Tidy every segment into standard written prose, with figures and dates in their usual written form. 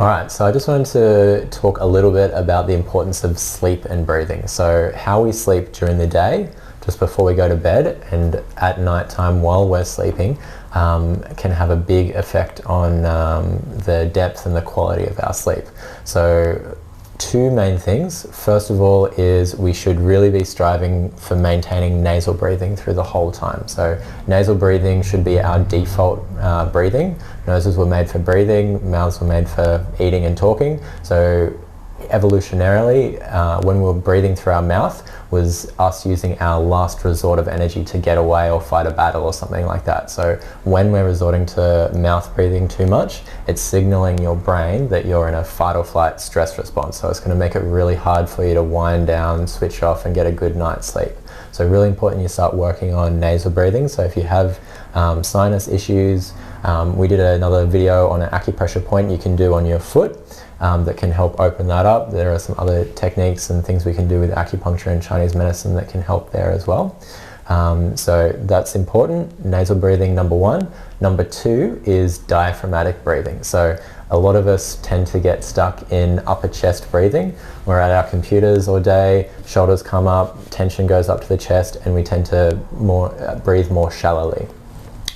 All right, so I just wanted to talk a little bit about the importance of sleep and breathing. So how we sleep during the day, just before we go to bed, and at night time while we're sleeping, can have a big effect on the depth and the quality of our sleep. So two main things. First of all is we should really be striving for maintaining nasal breathing through the whole time. So nasal breathing should be our default breathing. Noses were made for breathing, mouths were made for eating and talking. So evolutionarily, when we were breathing through our mouth, was us using our last resort of energy to get away or fight a battle or something like that. So when we're resorting to mouth breathing too much, it's signaling your brain that you're in a fight or flight stress response. So it's going to make it really hard for you to wind down, switch off and get a good night's sleep. So really important you start working on nasal breathing. So if you have sinus issues, we did another video on an acupressure point you can do on your foot that can help open that up. There are some other techniques and things we can do with acupuncture and Chinese medicine that can help there as well. So that's important. Nasal breathing, number one. Number two is diaphragmatic breathing. So a lot of us tend to get stuck in upper chest breathing. We're at our computers all day, shoulders come up, tension goes up to the chest, and we tend to breathe more shallowly.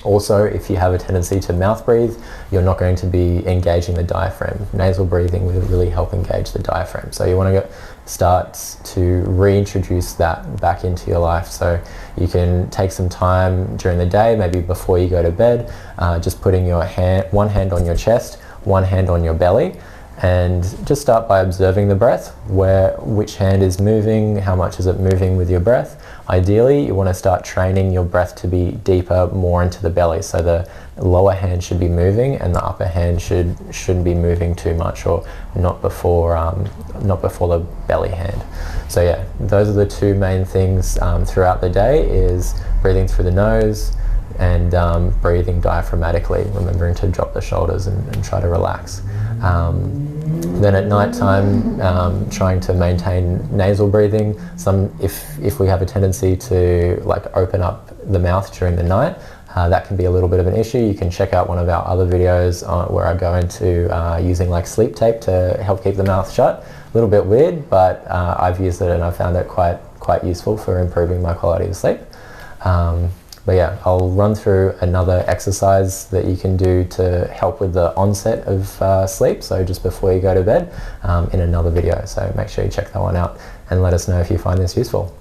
Also, if you have a tendency to mouth breathe, you're not going to be engaging the diaphragm. Nasal breathing will really help engage the diaphragm. So you want to start to reintroduce that back into your life. So you can take some time during the day, maybe before you go to bed, just putting your one hand on your chest, one hand on your belly, and just start by observing the breath, which hand is moving, how much is it moving with your breath. Ideally, you want to start training your breath to be deeper, more into the belly. So the lower hand should be moving and the upper hand shouldn't be moving too much, or not before the belly hand. So yeah, those are the two main things throughout the day, is breathing through the nose and breathing diaphragmatically, remembering to drop the shoulders and try to relax. Then at night time, trying to maintain nasal breathing. If we have a tendency to open up the mouth during the night, that can be a little bit of an issue. You can check out one of our other videos where I go into using sleep tape to help keep the mouth shut. A little bit weird, but I've used it and I found it quite useful for improving my quality of sleep. But yeah, I'll run through another exercise that you can do to help with the onset of sleep, so just before you go to bed, in another video. So make sure you check that one out and let us know if you find this useful.